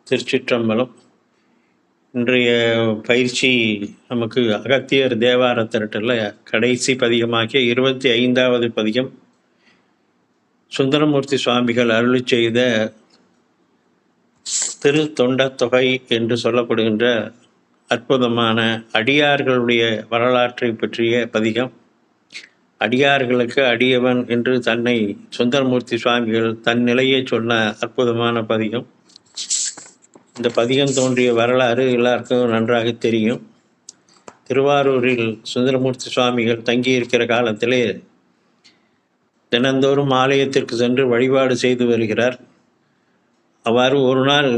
திருச்சிற்றம்பலம். இன்றைய பயிற்சி நமக்கு அகத்தியர் தேவார திரட்டில் கடைசி பதிகமாகிய 25வது பதிகம். சுந்தரமூர்த்தி சுவாமிகள் அருளி செய்த திரு தொண்டத் தொகை என்று சொல்லப்படுகின்ற அற்புதமான அடியார்களுடைய வரலாற்றை பற்றிய பதிகம். அடியார்களுக்கு அடியவன் என்று தன்னை சுந்தரமூர்த்தி சுவாமிகள் தன் நிலையை சொன்ன அற்புதமான பதிகம். இந்த பதிகம் தோன்றிய வரலாறு எல்லாருக்கும் நன்றாக தெரியும். திருவாரூரில் சுந்தரமூர்த்தி சுவாமிகள் தங்கியிருக்கிற காலத்திலே தினந்தோறும் ஆலயத்திற்கு சென்று வழிபாடு செய்து வருகிறார். அவ்வாறு ஒரு நாள்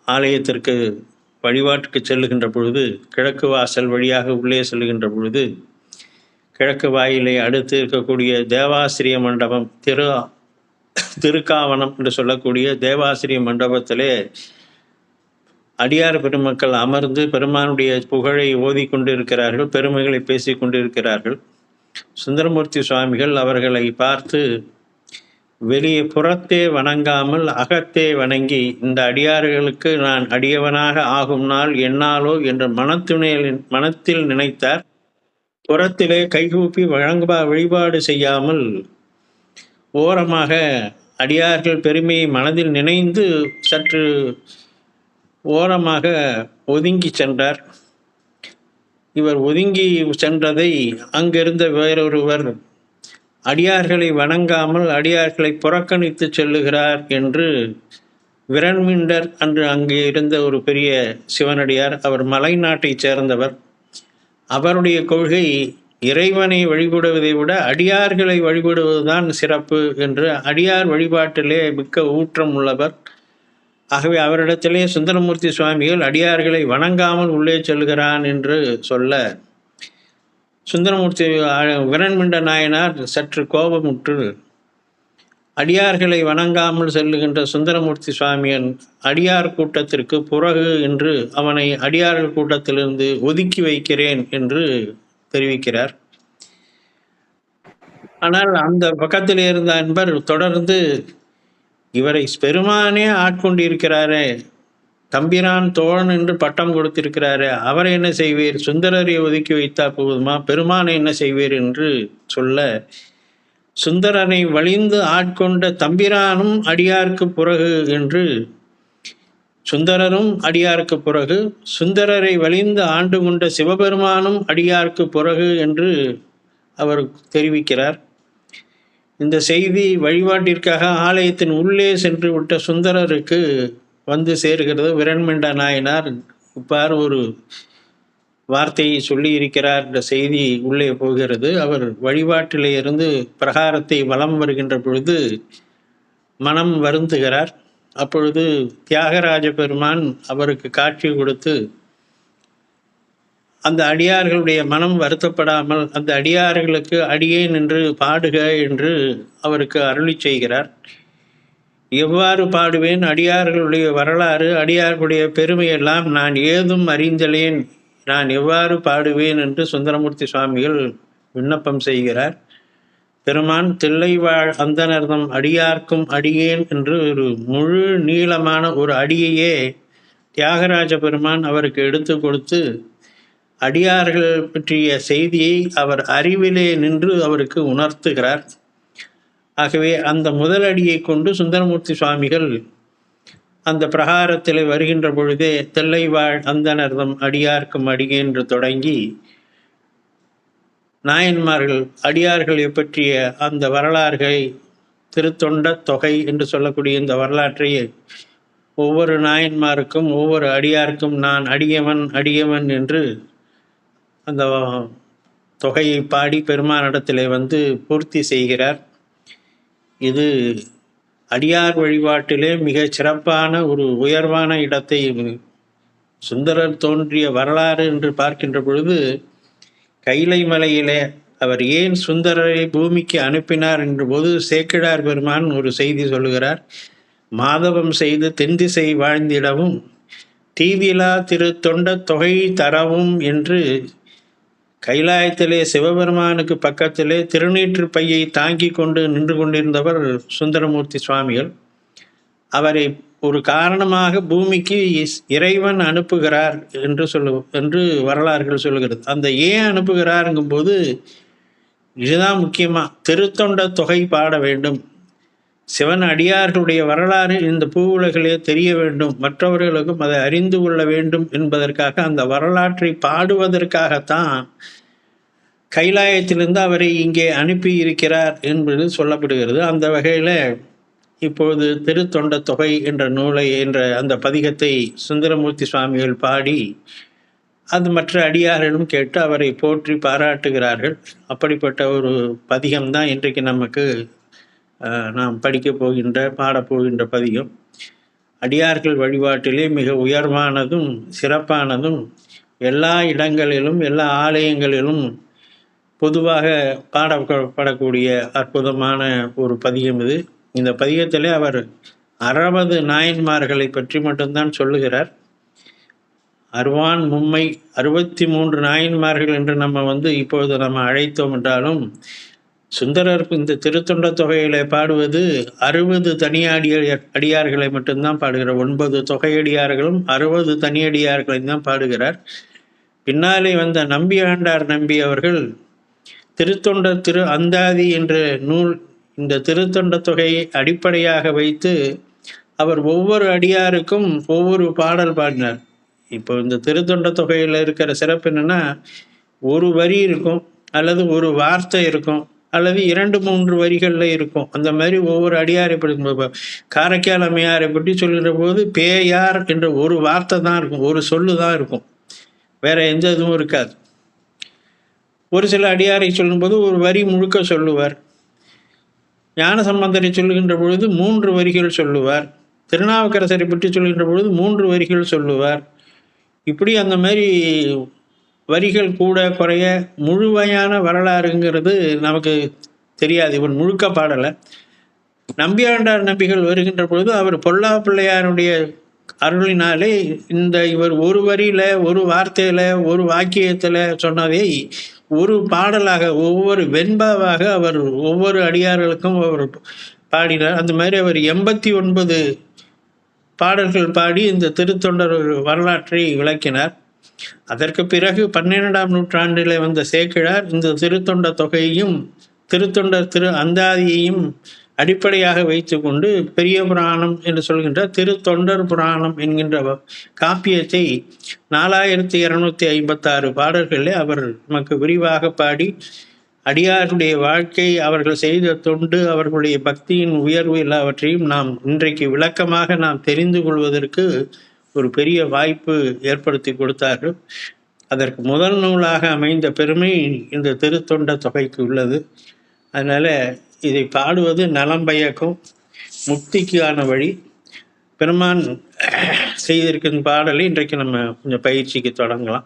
ஆலயத்திற்கு வழிபாட்டுக்கு செல்லுகின்ற பொழுது, கிழக்கு வாசல் வழியாக உள்ளே செல்லுகின்ற பொழுது, கிழக்கு வாயிலை அடுத்து இருக்கக்கூடிய தேவாசிரிய மண்டபம், திருக்காவனம் என்று சொல்லக்கூடிய தேவாசிரிய மண்டபத்திலே அடியார் பெருமக்கள் அமர்ந்து பெருமானுடைய புகழை ஓதி கொண்டிருக்கிறார்கள், பெருமைகளை பேசி கொண்டிருக்கிறார்கள். சுந்தரமூர்த்தி சுவாமிகள் அவர்களை பார்த்து, வெளியே புறத்தே வணங்காமல் அகத்தே வணங்கி இந்த அடியார்களுக்கு நான் அடியவனாக ஆகும் நாள் என்னாலோ என்று மனத்தில் நினைத்தார். புறத்திலே கைகூப்பி வழிபாடு செய்யாமல் ஓரமாக அடியார்கள் பெருமையை மனதில் நினைந்து சற்று ஓரமாக ஒதுங்கி சென்றார். இவர் ஒதுங்கி சென்றதை அங்கிருந்த வேறொருவர் அடியார்களை வணங்காமல் அடியார்களை புறக்கணித்து செல்லுகிறார் என்று விரண்மிண்டர் அன்று அங்கே இருந்த ஒரு பெரிய சிவனடியார், அவர் மலை நாட்டைச் சேர்ந்தவர். அவருடைய கொள்கை இறைவனை வழிபடுவதை விட அடியார்களை வழிபடுவதுதான் சிறப்பு என்று, அடியார் வழிபாட்டிலே மிக்க ஊற்றம் உள்ளவர். ஆகவே அவரிடத்திலே சுந்தரமூர்த்தி சுவாமிகள் அடியார்களை வணங்காமல் உள்ளே செல்கிறான் என்று சொல்ல, சுந்தரமூர்த்தி விரண்மிண்ட நாயனார் சற்று கோபமுற்று, அடியார்களை வணங்காமல் செல்லுகின்ற சுந்தரமூர்த்தி சுவாமியன் அடியார் கூட்டத்திற்கு புறகு என்று அவனை அடியார்கள் கூட்டத்திலிருந்து ஒதுக்கி வைக்கிறேன் என்று தெரிவிக்கிறார். ஆனால் அந்த பக்கத்தில் இருந்த அன்பர் தொடர்ந்து, இவரை பெருமானே ஆட்கொண்டிருக்கிறாரே, தம்பிரான் தோழன் என்று பட்டம் கொடுத்திருக்கிறாரே, அவரை என்ன செய்வீர்? சுந்தரரை ஒதுக்கி வைத்தா போதுமா? பெருமானை என்ன செய்வீர் என்று சொல்ல, சுந்தரனை வலிந்து ஆட்கொண்ட தம்பிரானும் அடியார்க்கு பிறகு என்று, சுந்தரரும் அடியார்க்கு பிறகு, சுந்தரரை வலிந்து ஆண்டு கொண்ட சிவபெருமானும் அடியார்க்கு பிறகு என்று அவர் தெரிவிக்கிறார். இந்த செய்தி வழிபாட்டிற்காக ஆலயத்தின் உள்ளே சென்று விட்ட சுந்தரருக்கு வந்து சேர்கிறது. விரண்மிண்ட நாயனார் இவ்வாறு ஒரு வார்த்தையை சொல்லி இருக்கிறார் என்ற செய்தி உள்ளே போகிறது. அவர் வழிபாட்டிலே இருந்து பிரகாரத்தை வலம் வருகின்ற பொழுது மனம் வருந்துகிறார். அப்பொழுது தியாகராஜ பெருமான் அவருக்கு காட்சி கொடுத்து, அந்த அடியார்களுடைய மனம் வருத்தப்படாமல் அந்த அடியார்களுக்கு அடியேன் என்று பாடுக என்று அவருக்கு அருளி செய்கிறார். எவ்வாறு பாடுவேன்? அடியார்களுடைய வரலாறு, அடியார்களுடைய பெருமையெல்லாம் நான் ஏதும் அறிந்தலேன், நான் எவ்வாறு பாடுவேன் என்று சுந்தரமூர்த்தி சுவாமிகள் விண்ணப்பம் செய்கிறார். பெருமான் தில்லைவாழ் அந்தனர்தம் அடியார்க்கும் அடியேன் என்று ஒரு முழு நீளமான ஒரு அடியையே தியாகராஜ பெருமான் அவருக்கு எடுத்து கொடுத்து, அடியார்கள் பற்றிய செய்தியை அவர் அறிவிலே நின்று அவருக்கு உணர்த்துகிறார். ஆகவே அந்த முதல் அடியை கொண்டு சுந்தரமூர்த்தி சுவாமிகள் அந்த பிரகாரத்தில் வருகின்ற பொழுதே தில்லைவாழ் அந்தனர்தம் அடியார்க்கும் அடியேன் என்று தொடங்கி நாயன்மார்கள் அடியார்களை பற்றிய அந்த வரலாறுகளை, திருத்தொண்ட தொகை என்று சொல்லக்கூடிய இந்த வரலாற்றை ஒவ்வொரு நாயன்மாருக்கும் ஒவ்வொரு அடியாருக்கும் நான் அடியவன் அடியவன் என்று அந்த தொகையை பாடி பெருமானிடத்திலே வந்து பூர்த்தி செய்கிறார். இது அடியார் வழிபாட்டிலே மிக சிறப்பான ஒரு உயர்வான இடத்தை சுந்தரர் தோன்றிய வரலாறு என்று பார்க்கின்ற பொழுது, கைலை மலையிலே அவர் ஏன் சுந்தரரை பூமிக்கு அனுப்பினார் என்ற போது சேக்கிழார் பெருமான் ஒரு செய்தி சொல்லுகிறார். மாதவம் செய்து தென்திசை வாழ்ந்திடவும் தீவிலா திரு தொண்ட தொகை தரவும் என்று கைலாயத்திலே சிவபெருமானுக்கு பக்கத்திலே திருநீற்று பையை தாங்கி கொண்டு நின்று கொண்டிருந்தவர் சுந்தரமூர்த்தி சுவாமிகள். அவரை ஒரு காரணமாக பூமிக்கு இறைவன் அனுப்புகிறார் என்று வரலாறுகள் சொல்லுகிறது. அந்த ஏன் அனுப்புகிறாருங்கும்போது இதுதான் முக்கியமா. திருத்தொண்ட தொகை பாட வேண்டும், சிவன் அடியார்களுடைய வரலாறு இந்த பூவுலகிலே தெரிய வேண்டும், மற்றவர்களுக்கும் அதை அறிந்து கொள்ள வேண்டும் என்பதற்காக, அந்த வரலாற்றை பாடுவதற்காகத்தான் கைலாயத்திலிருந்து அவரை இங்கே அனுப்பி இருக்கிறார் என்பது சொல்லப்படுகிறது. அந்த வகையில் இப்பொழுது திருத்தொண்ட தொகை என்ற நூலை என்ற அந்த பதிகத்தை சுந்தரமூர்த்தி சுவாமிகள் பாடி அது மற்ற அடியார்களும் கேட்டு அவரை போற்றி பாராட்டுகிறார்கள். அப்படிப்பட்ட ஒரு பதிகம்தான் இன்றைக்கு நமக்கு நாம் பாடப்போகின்ற பதிகம். அடியார்கள் வழிபாட்டிலே மிக உயர்வானதும் சிறப்பானதும் எல்லா இடங்களிலும் எல்லா ஆலயங்களிலும் பொதுவாக பாடப்படக்கூடிய அற்புதமான ஒரு பதிகம் இது. இந்த பதிகத்திலே அவர் 60 நாயன்மார்களை பற்றி மட்டும்தான் சொல்லுகிறார். அருவான் மும்மை 63 நாயன்மார்கள் என்று நம்ம இப்பொழுது நம்ம அழைத்தோம் என்றாலும், சுந்தரருக்கு இந்த திருத்தொண்ட தொகையில பாடுவது 60 அடியார்களை மட்டும்தான் பாடுகிறார். 9 தொகையடியார்களும் 60 தனியடியார்களையும் தான் பாடுகிறார். பின்னாலே வந்த நம்பி ஆண்டார் நம்பி அவர்கள் திருத்தொண்டர் திரு அந்தாதி என்ற நூல், இந்த திருத்தொண்ட தொகையை அடிப்படையாக வைத்து அவர் ஒவ்வொரு அடியாருக்கும் ஒவ்வொரு பாடல் பாடினார். இப்போ இந்த திருத்தொண்ட தொகையில் இருக்கிற சிறப்பு என்னன்னா, ஒரு வரி இருக்கும், அல்லது ஒரு வார்த்தை இருக்கும், அல்லது 2-3 வரிகளில் இருக்கும். அந்த மாதிரி ஒவ்வொரு அடியாரை பற்றி, காரைக்கால் அம்மையாரை பற்றி சொல்கிற போது பேயார் என்ற ஒரு வார்த்தை தான் இருக்கும், ஒரு சொல்லு தான் இருக்கும், வேற எந்த இதுவும் இருக்காது. ஒரு சில அடியாரை சொல்லும்போது ஒரு வரி முழுக்க சொல்லுவார். ஞானசம்பந்தரை சொல்லுகின்ற பொழுது 3 வரிகள் சொல்லுவார். திருநாவுக்கரசரை பற்றி சொல்கின்ற பொழுது 3 வரிகள் சொல்லுவார். இப்படி அந்த மாதிரி வரிகள் கூட குறைய முழுமையான வரலாறுங்கிறது நமக்கு தெரியாது. இவன் முழுக்க பாடலை. நம்பியாண்டார் நம்பிகள் வருகின்ற பொழுது அவர் பொல்லா பிள்ளையாருடைய அருளினாலே இவர் ஒரு வரியில, ஒரு வார்த்தையில, ஒரு வாக்கியத்துல சொன்னதை ஒரு பாடலாக, ஒவ்வொரு வெண்பாவாக அவர் ஒவ்வொரு அடியார்களுக்கும் அவர் பாடினார். அந்த மாதிரி அவர் 89 பாடல்கள் பாடி இந்த திருத்தொண்டர் வரலாற்றை விளக்கினார். அதற்கு பிறகு 12ஆம் நூற்றாண்டிலே வந்த சேக்கிழார் இந்த திருத்தொண்ட தொகையையும் திருத்தொண்டர் திரு அந்தாதியையும் அடிப்படையாக வைத்து கொண்டு பெரிய புராணம் என்று சொல்கின்ற திருத்தொண்டர் புராணம் என்கின்ற காப்பியத்தை 4256 பாடல்களில் அவர் நமக்கு விரிவாக பாடி, அடியாருடைய வாழ்க்கை, அவர்கள் செய்த தொண்டு, அவர்களுடைய பக்தியின் உயர்வு எல்லாவற்றையும் நாம் இன்றைக்கு விளக்கமாக நாம் தெரிந்து கொள்வதற்கு ஒரு பெரிய வாய்ப்பு ஏற்படுத்தி கொடுத்தார்கள். அதற்கு முதல் நூலாக அமைந்த பெருமை இந்த திருத்தொண்ட தொகைக்கு உள்ளது. அதனால இதை பாடுவது நலம் பயக்கும், முக்திக்கான வழி. பெருமான் செய்திருக்கிற பாடலை இன்றைக்கு நம்ம கொஞ்சம் பயிற்சிக்கு தொடங்கலாம்.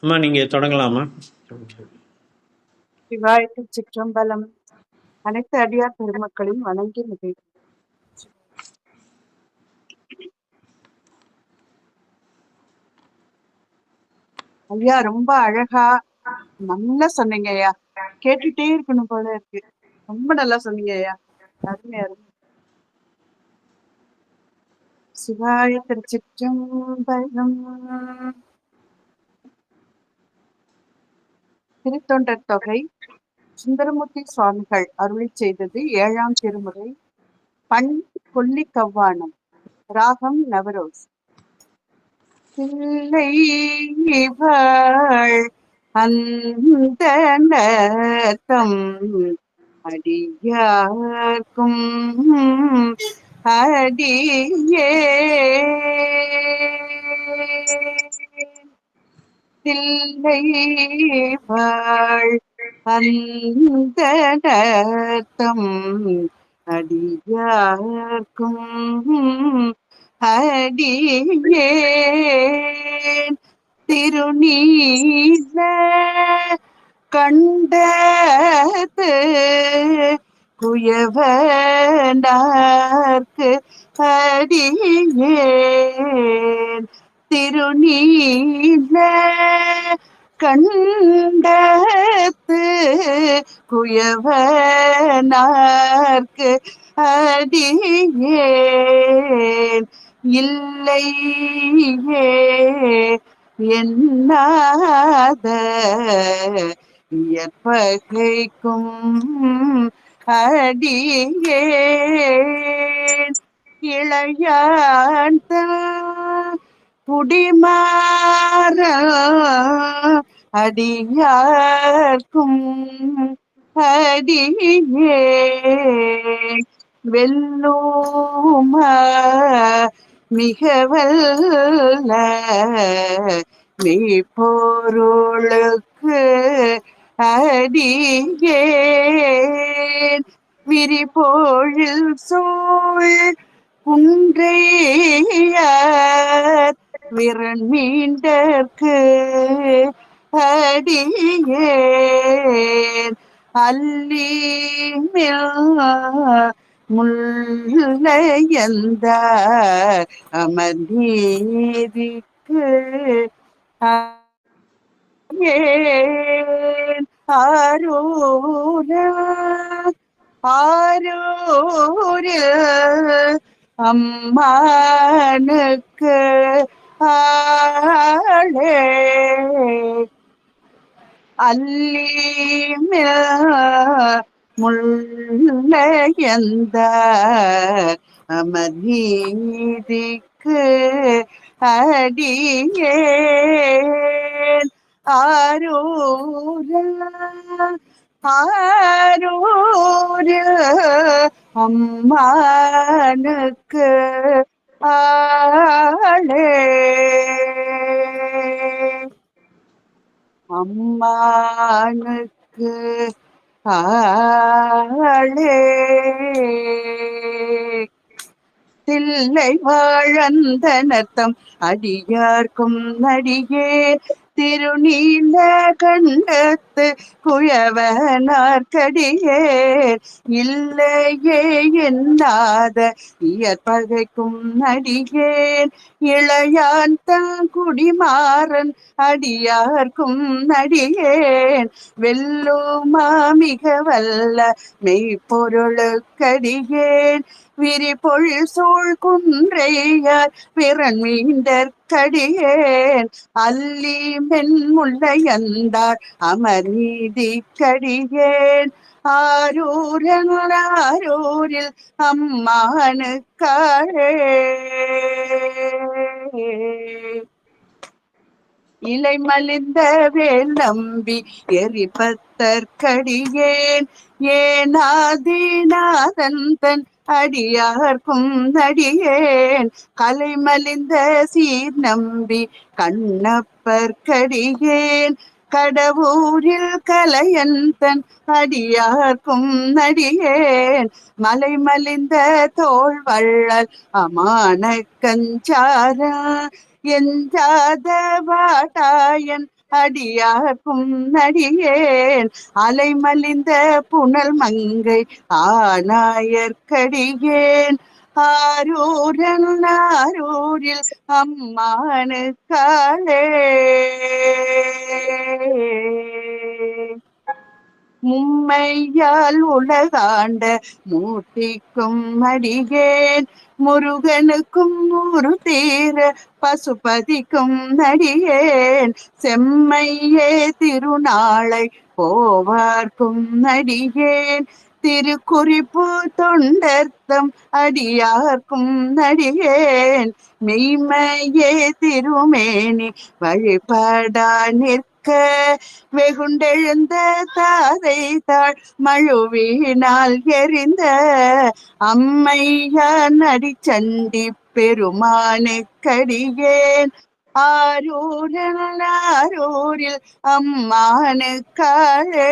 அம்மா, நீங்க தொடங்கலாமா? சிவாயத்து சிற்றம்பலம். அனைத்து அடியார் பெருமக்களையும் வணங்கி மிக ஐயா, ரொம்ப அழகா நல்லா சொன்னீங்க ஐயா. கேட்டுட்டே இருக்கணும் போல இருக்கு. ரொம்ப நல்லா சொன்னீங்க ஐயா. அருமை அருமை. சிவாய திருச்சிற்றம்பலம். திருத்தொண்டர் தொகை சுந்தரமூர்த்தி சுவாமிகள் அருளி செய்தது 7ஆம் திருமுறை. பண் கொல்லி கவ்வானம், ராகம் நவரோஸ். பிள்ளை இவள் அந்தநர்த்தம் அடியார்க்கும் அடியே தில்லை இவள் அந்தநர்த்தம் அடியார்க்கும் அடியேன் திருநீல கண்டத்து குயவனார்க்கு அடியேன் திருநீல கண்டத்து குயவனார்க்கு அடியேன் இல்லையே என்னாத இயற்பகைக்கும் அடியேன் இளையான் குடிமாற அடியார்க்கும் அடியே வெல்லுமா மிக வல்ல மெய்ப்பொருளுக்கு அடியேன் விரிபோழில் சூழ் குன்றையார் விரன் மீண்டற்கு அடியேன் அல்லிமில் முல்லையந்த அமர்நீதிக்கு ஏன் ஆரூர ஆரூரில் அம்மானுக்கு ஆளே அல்லிமில் முல்லையந்த அமர்நீதிக்கு அடியேன் ஆரூர ஆரூர அம்மானுக்கு ஆளே அம்மானுக்கு ஆளே தில்லை வாழந்த நத்தம் அடியார்க்கும் நடிகே திருநீல கண்டத்து குயவனார்க்கடியேர் இல்லையே என்னாத இயற்பகைக்கும் நடிகேன் இளையான் குடிமாறன் அடியார்க்கும் நடிகேன் வெல்லுமா மிக வல்ல மெய்ப்பொருளுக்கடியேன் விரிபொழ் சூழ் குன்றையார் பிறன் மீண்டற்கடியேன் அல்லி மென் முல்லையந்தார் அமர்நீதிக்கடியேன் ஆரூரன் ஆரூரில் அம்மானுக்காளே இலை மலிந்த வேல் நம்பி எரிபத்தற்கடியேன் ஏனாதிநாதன் தன் அடியார்க்கும் அடியேன் கலை மலிந்த சீர் நம்பி கண்ணப்பர்க்கடியேன் கடவுரில் கலையன் தன் அடியார்க்கும் அடியேன் மலை மலிந்த தோள் வள்ளல் அமான கஞ்சாரா எஞ்சாத வாட்டாயன் அடியார்க்கும் அடியேன் அலைமலிந்த புனல் மங்கை ஆனாயற்கடியேன் ஆரூரன் ஆரூரில் அம்மானுக்காளே மும்மையால் உலகாண்ட மூர்த்திக்கும் அடியேன் முருகனுக்கும் ஒரு தீர பசுபதிக்கும் அடியேன் செம்மையே திருநாளை போவார்க்கும் அடியேன் திருக்குறிப்பு தொண்டர்த்தம் அடியார்க்கும் அடியேன் மெய்மையே திருமேனி வழிபடா நிற்க வெகுண்டெழுந்த தாதை தாழ் மழுவினால் எரிந்த அம்மையான் அடிச்சண்டி பெருமானுக்கடியேன் ஆரூரன் ஆரூரில் அம்மானுக்காளே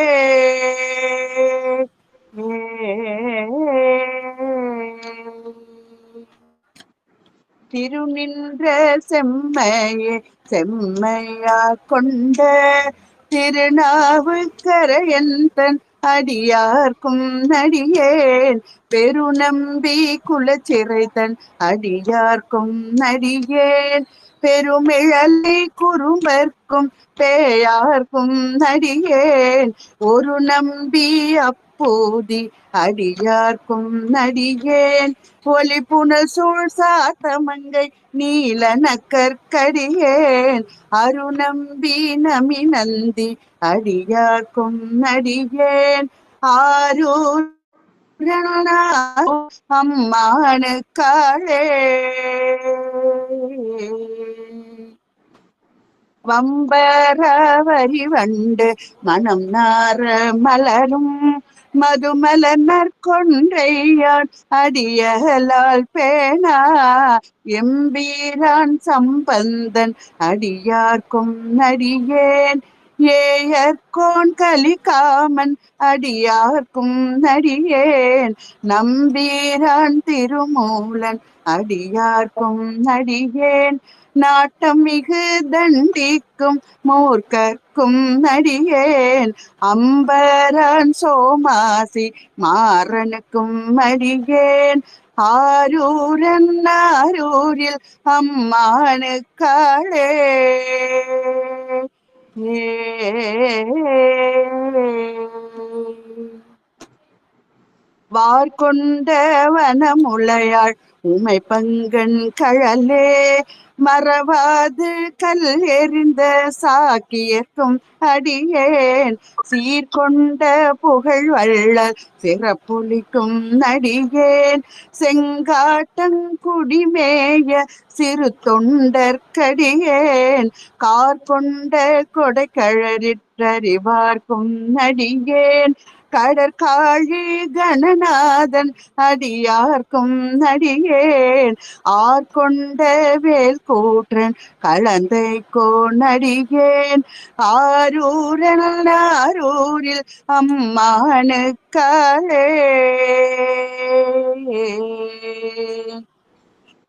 திருநின்ற செம்மையே செம்மையா கொண்ட திருநாவுக்கரையன் தன் அடியார்க்கும் அடியேன் பெருநம்பி குலச்சிறை தன் அடியார்க்கும் அடியேன் பெருமிழலை குறும்பர்க்கும் பேயார்க்கும் அடியேன் ஒரு நம்பி பூதி அடியார்க்கும் நடிகேன் ஒலி புனல் சூழ் சாத்தமங்கை நீல நக்கற்கடியேன் அருநம்பி நமி நந்தி அடியார்க்கும் நடிகேன் ஆரூர் அம்மானுக்காளே வம்பரவரி வண்டு மனம் நார மலரும் மதுமலர் நற்கொன்றையான் அடியலால் பேணா எம்பீரான் சம்பந்தன் அடியார்க்கும் நடிகேன் ஏயர்கோன் கலிகாமன் அடியார்க்கும் நடிகேன் நம்பீரான் திருமூலன் அடியார்க்கும் நடிகேன் நாட்டம் மிகு தண்டிக்கும் மூர்க்கர்க்கும் நடிகேன் அம்பரான் சோமாசி மாறனுக்கும் நடிகேன் ஆரூரன் ஆரூரில் அம்மானுக்காளே வார்கொண்ட வனமுளையாள் உமை பங்கன் கழலே மறவாது கல் எறிந்த சாக்கியர்க்கும் அடியேன் சீர்கொண்ட புகழ் வள்ளல் சிறப்புலிக்கும் நடிகேன் செங்காட்டங்குடிமேய சிறு தொண்டற்கடியேன் கார்கொண்ட கொடைக்கழறிற்றறிவார்க்கும் நடிகேன் கடற்காழி கணநாதன் அடியார்க்கும் நடிகேன் ஆர்கொண்ட வேல் கூற்றன் கலந்தை நடிகேன் ஆரூரன் ஆரூரில் அம்மானுக்காளே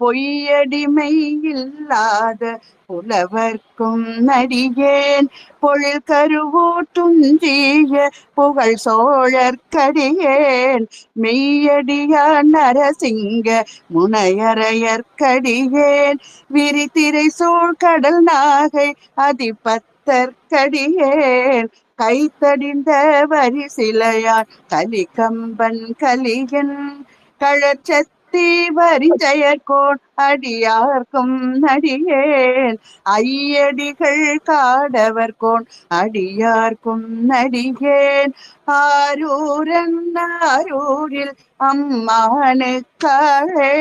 பொய்யடிமை இல்லாத புலவர்க்கும் நடிகேன் பொழில் கருவூட்டும் தீய புகழ் சோழற்கடியேன் மெய்யடியான் நரசிங்க முனையரையற்கடியேன் விரித்திரை சூழ் கடல் நாகை அதிபத்தற்கடியேன் கைத்தடிந்த வரி சிலையான் கலிகம்பன் கலியன் கழற்சத் வரிஜயர்கோன் அடியார்க்கும் நடிகேன் ஐயடிகள் காடவர்கோன் அடியார்க்கும் நடிகேன் ஆரூரன் ஆரூரில் அம்மானுக்காளே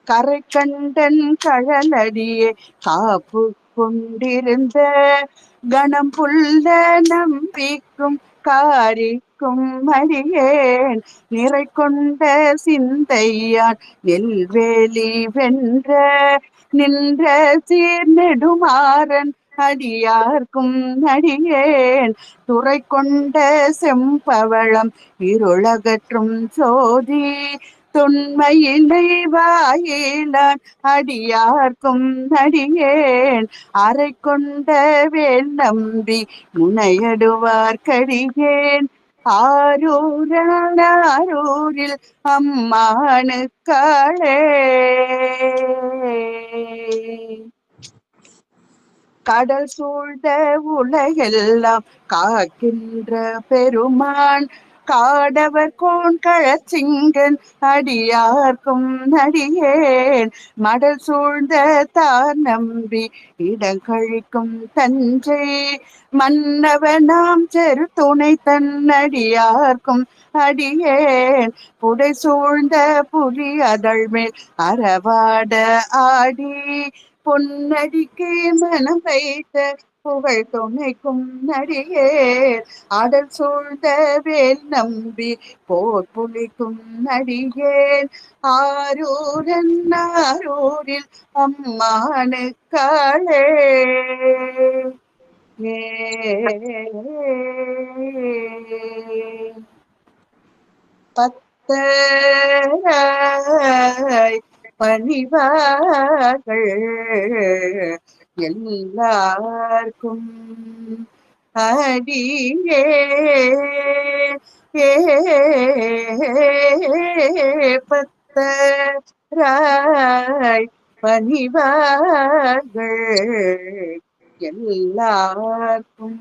கரை கண்டன் கழலடியே காப்பு கொண்டிருந்த கணம் புல்ல நம்பிக்கும் காரிக்கும் அடியேன் நிறை கொண்ட சிந்தையான் நெல்வேலி வென்ற நின்ற சீர் நெடுமாறன் அடியார்க்கும் அடியேன் துறை கொண்ட செம்பவளம் இருளகற்றும் சோதி தொன்மையினை வாயிலான் அடியார்க்கும் அடியேன் அறை கொண்ட வேல் நம்பி முனையடுவார்க்கடியேன் ஆரூரன் ஆரூரில் அம்மானுக்காளே கடல் சூழ்ந்த உலகெல்லாம் காக்கின்ற பெருமான் காடவர் கோன் கழச்சிங்கன் அடியார்க்கும் அடியேன் மடல் சூழ்ந்த தார் நம்பி இடங்கழிக்கும் தஞ்சை மன்னவனாம் செரு துணை தன்னடியார்க்கும் அடியேன் புடை சூழ்ந்த புலி அதழ் மேல் அறவாட ஆடி பொன்னடிக்கு மனம் வைத்த புகழ் துணைக்கும் நடிகேன் அடல் சூழ்ந்த வேல் நம்பி போர் புலிக்கும் நடிகேன் ஆரூரன் ஆரூரில் அம்மானுக்காளே பத்தராய் பணிவார்கள் எல்லார்க்கும் அடியே பத்தராய் பணிவார்கள் எல்லாருக்கும்.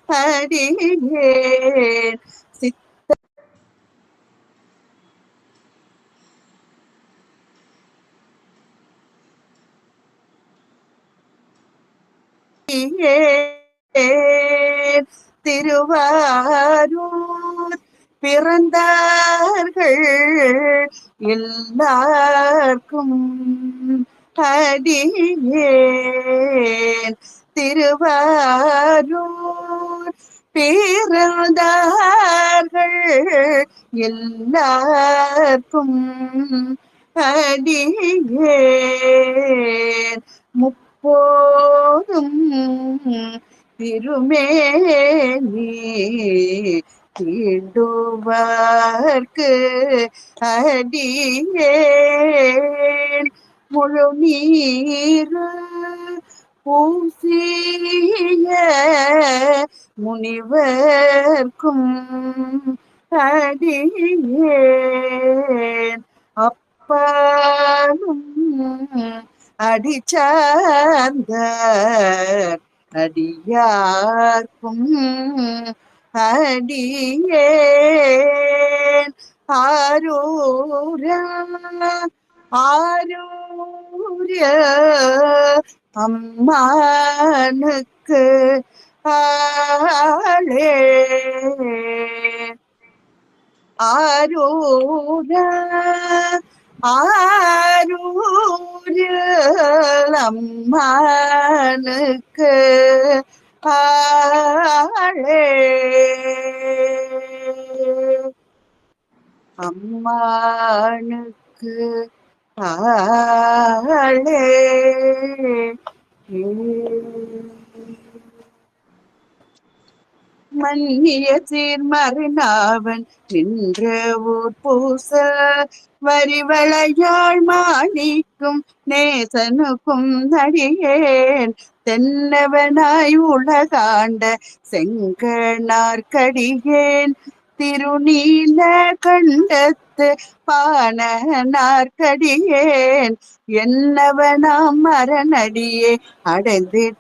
அடியேன் சித்தியேன் திருவாரூர் பிறந்தார்கள் எல்லாருக்கும். அடியேன் திருவாரூர் பிறந்தார்கள் எல்லாருக்கும். அடியேன் முப்போதும் திருமேனி தீண்டுவார்க்கு. அடியேன் முழு நீரு பூசிய முனிவர்க்கும். அடியேன் அப்பாலும் அடிச்சார்ந்த அடியார்க்கும். அடியேன் ஆரூர ஆரூர அம்மானுக்கு ஆளே. ஆரூர ஆரூர அம்மானுக்கு ஆளே. அம்மானுக்கு ஆளே. மன்னிய சீர்மருநாவன் நின்ற ஊர் பூச வரிவளையாள் மாணிக்கும் நேசனுக்கும் நடிகேன் தென்னவனாய் உலகாண்ட செங்கனார்க்கடியேன் திருநீல கண்டத்து பாணனார்க்கடியேன் என்னவனாம் மரணடியே அடைந்திட்ட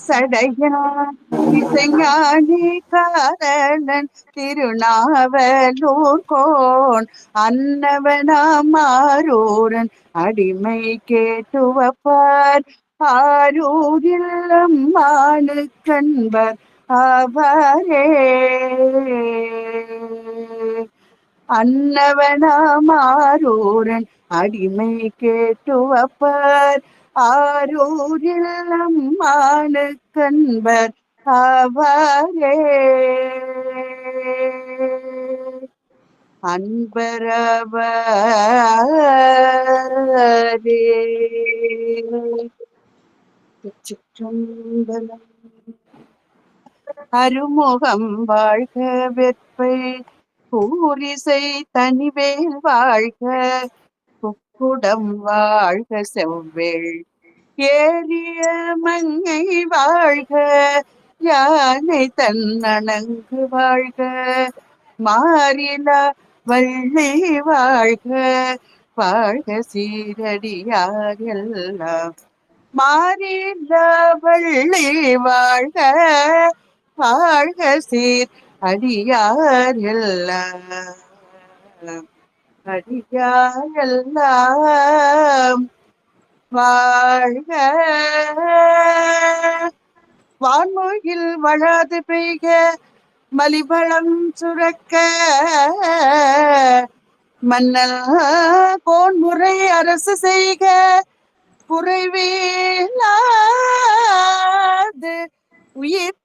சடையான் இசைஞானி காரணன் திருநாவலூர் கோன் அன்னவனாமாரூரன் அடிமை கேட்டுவப்பார் ஆரூரில் அம்மானு கண்பர் ஆவாரே. அன்னவனாமாரூரன் அடிமை கேட்டுவப்பார் ஆரூரில் அம்மானு கண்பர் ஆவாரே. அன்பரவரே. சிற்றம்பலம். அருமுகம் வாழ்க வெற்பை பூரிசை தனிவேல் வாழ்க குக்குடம் வாழ்க செவ்வேள் ஏறிய மங்கை வாழ்க யானை தன்னணங்கு வாழ்க மாறில வள்ளி வாழ்க வாழ்க சீரடியார் எல்லாம் மாறில வள்ளி வாழ்க வாழ்க சீர் அடியார் எல்லாம் அடியார் எல்லாம் வாழ்க. வான்மொழியில் வளாது பெய்க மலிபலம் சுரக்க மன்னல் கோன்முறை அரசு செய்க குறைவேலாது உயிர்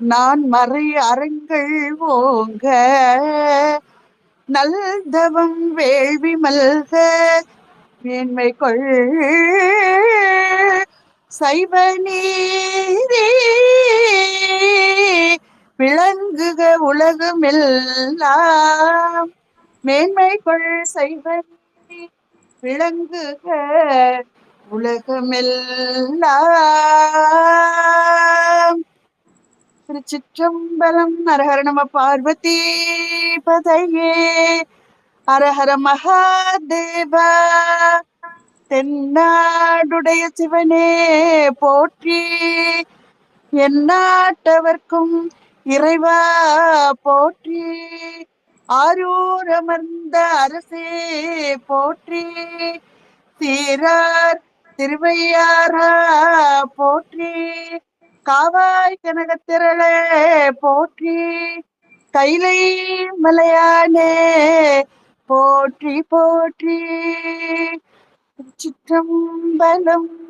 நான் மறை அறங்கள் ஓங்க நல்தவம் வேள்வி மல்க மேன்மை கொள் சைவ நீதி விளங்குக உலகமெல்லாம் மேன்மை கொள் சைவ நீதி விளங்குக உலகமெல்லாம் திருச்சிற்றம்பலம். ஹரஹர நம பார்வதி பதையே. ஹரஹர மகாதேவா. தென்னாடுடைய சிவனே போற்றி. எந்நாட்டவர்க்கும் இறைவா போற்றி. ஆரூர் அமர்ந்த அரசே போற்றி. சீரார் திருவையாரா போற்றி. காவாய் கனகத்திரளே போற்றி. கைலை மலையானே போற்றி போற்றி. சிற்றம்பலம்.